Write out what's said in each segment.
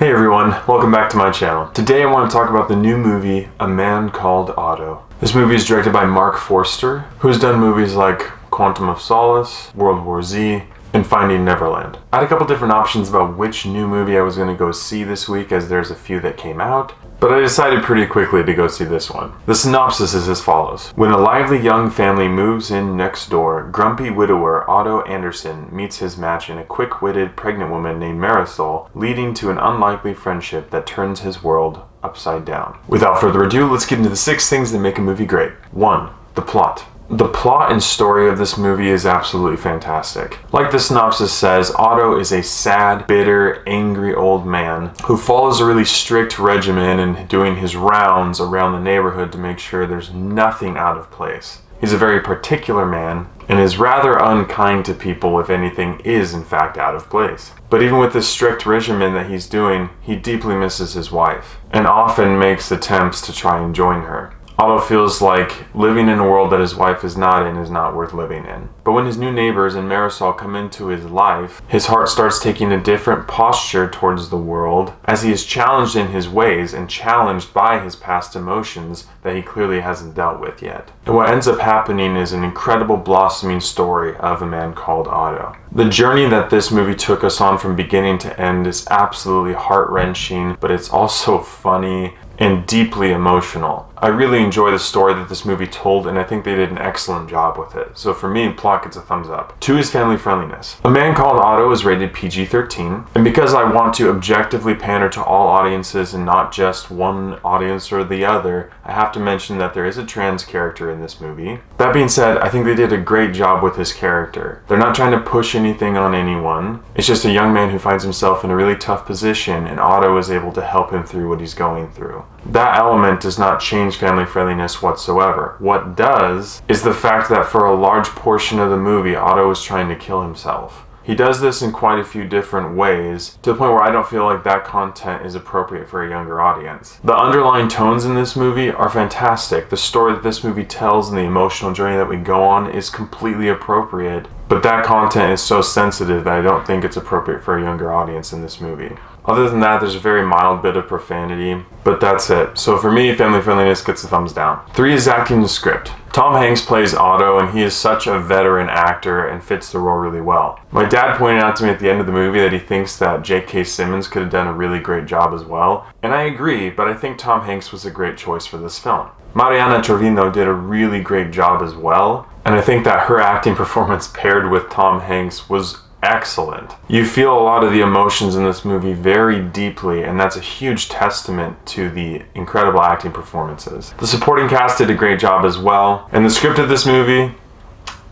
Hey everyone, welcome back to my channel. Today I want to talk about the new movie, A Man Called Otto. This movie is directed by Mark Forster, who has done movies like Quantum of Solace, World War Z, and Finding Neverland. I had a couple different options about which new movie I was going to go see this week, as there's a few that came out, but I decided pretty quickly to go see this one. The synopsis is as follows. When a lively young family moves in next door, grumpy widower Otto Anderson meets his match in a quick-witted pregnant woman named Marisol, leading to an unlikely friendship that turns his world upside down. Without further ado, let's get into the 6 things that make a movie great. 1. The plot. The plot and story of this movie is absolutely fantastic. Like the synopsis says, Otto is a sad, bitter, angry old man who follows a really strict regimen and doing his rounds around the neighborhood to make sure there's nothing out of place. He's a very particular man and is rather unkind to people if anything is in fact out of place. But even with this strict regimen that he's doing, he deeply misses his wife and often makes attempts to try and join her. Otto feels like living in a world that his wife is not in is not worth living in. But when his new neighbors and Marisol come into his life, his heart starts taking a different posture towards the world as he is challenged in his ways and challenged by his past emotions that he clearly hasn't dealt with yet. And what ends up happening is an incredible blossoming story of A Man Called Otto. The journey that this movie took us on from beginning to end is absolutely heart-wrenching, but it's also funny and deeply emotional. I really enjoy the story that this movie told, and I think they did an excellent job with it. So for me, plot gets a thumbs up. 2 is family friendliness. A Man Called Otto is rated PG-13, and because I want to objectively pander to all audiences and not just one audience or the other, I have to mention that there is a trans character in this movie. That being said, I think they did a great job with his character. They're not trying to push anything on anyone. It's just a young man who finds himself in a really tough position, and Otto is able to help him through what he's going through. That element does not change family friendliness whatsoever. What does is the fact that for a large portion of the movie, Otto is trying to kill himself. He does this in quite a few different ways, to the point where I don't feel like that content is appropriate for a younger audience. The underlying tones in this movie are fantastic. The story that this movie tells and the emotional journey that we go on is completely appropriate, but that content is so sensitive that I don't think it's appropriate for a younger audience in this movie. Other than that, there's a very mild bit of profanity, but that's it. So for me, family friendliness gets a thumbs down. 3 is acting and script. Tom Hanks plays Otto, and he is such a veteran actor and fits the role really well. My dad pointed out to me at the end of the movie that he thinks that J.K. Simmons could have done a really great job as well, and I agree, but I think Tom Hanks was a great choice for this film. Mariana Trevino did a really great job as well, and I think that her acting performance paired with Tom Hanks was excellent. You feel a lot of the emotions in this movie very deeply, and that's a huge testament to the incredible acting performances. The supporting cast did a great job as well, and the script of this movie,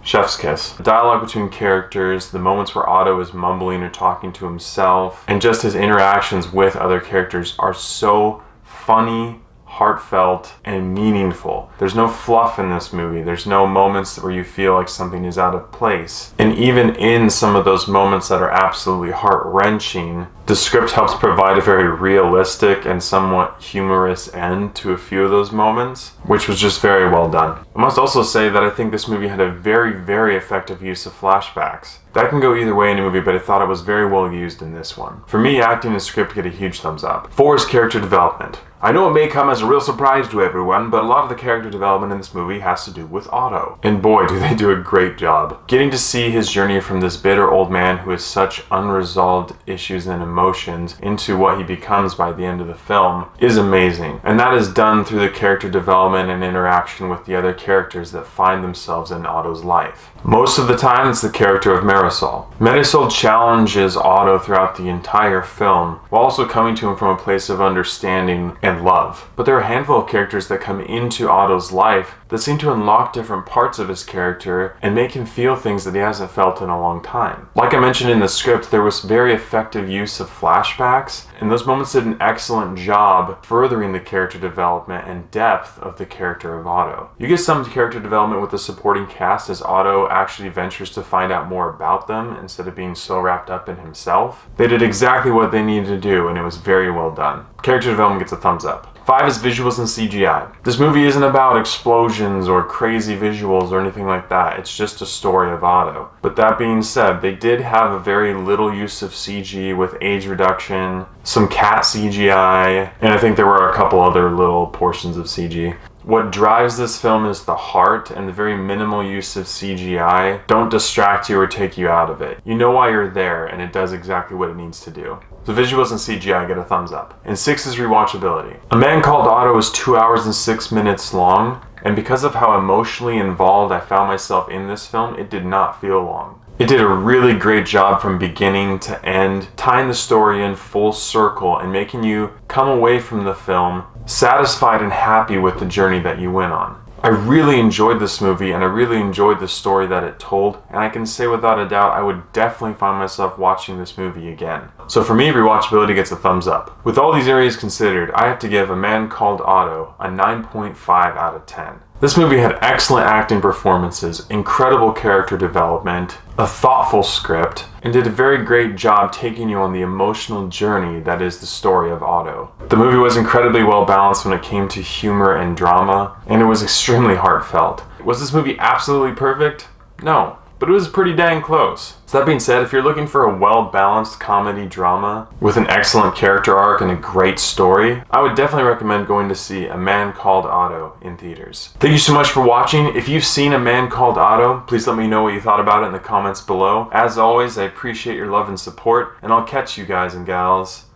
chef's kiss. The dialogue between characters, the moments where Otto is mumbling or talking to himself, and just his interactions with other characters are so funny, heartfelt, and meaningful. There's no fluff in this movie. There's no moments where you feel like something is out of place. And even in some of those moments that are absolutely heart-wrenching, the script helps provide a very realistic and somewhat humorous end to a few of those moments, which was just very well done. I must also say that I think this movie had a very, very effective use of flashbacks. That can go either way in a movie, but I thought it was very well used in this one. For me, acting and script get a huge thumbs up. 4 is character development. I know it may come as a real surprise to everyone, but a lot of the character development in this movie has to do with Otto. And boy, do they do a great job. Getting to see his journey from this bitter old man who has such unresolved issues and emotions into what he becomes by the end of the film is amazing. And that is done through the character development and interaction with the other characters that find themselves in Otto's life. Most of the time, it's the character of Marisol. Marisol challenges Otto throughout the entire film, while also coming to him from a place of understanding and love. But there are a handful of characters that come into Otto's life that seem to unlock different parts of his character and make him feel things that he hasn't felt in a long time. Like I mentioned in the script, there was very effective use of flashbacks, and those moments did an excellent job furthering the character development and depth of the character of Otto. You get some character development with the supporting cast as Otto actually ventures to find out more about them instead of being so wrapped up in himself. They did exactly what they needed to do, and it was very well done. Character development gets a thumbs thumbs up. 5 is visuals and CGI. This movie isn't about explosions or crazy visuals or anything like that. It's just a story of Otto. But that being said, they did have a very little use of CG with age reduction, some cat CGI, and I think there were a couple other little portions of CG. What drives this film is the heart, and the very minimal use of CGI don't distract you or take you out of it. You know why you're there, and it does exactly what it needs to do. So visuals and CGI get a thumbs up. And 6 is rewatchability. A Man Called Otto is 2 hours and 6 minutes long, and because of how emotionally involved I found myself in this film, it did not feel long. It did a really great job from beginning to end, tying the story in full circle and making you come away from the film satisfied and happy with the journey that you went on. I really enjoyed this movie, and I really enjoyed the story that it told, and I can say without a doubt I would definitely find myself watching this movie again. So for me, rewatchability gets a thumbs up. With all these areas considered, I have to give A Man Called Otto a 9.5 out of 10. This movie had excellent acting performances, incredible character development, a thoughtful script, and did a very great job taking you on the emotional journey that is the story of Otto. The movie was incredibly well balanced when it came to humor and drama, and it was extremely heartfelt. Was this movie absolutely perfect? No. But it was pretty dang close. So that being said, if you're looking for a well-balanced comedy drama with an excellent character arc and a great story, I would definitely recommend going to see A Man Called Otto in theaters. Thank you so much for watching. If you've seen A Man Called Otto, please let me know what you thought about it in the comments below. As always, I appreciate your love and support, and I'll catch you guys and gals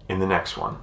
in the next one.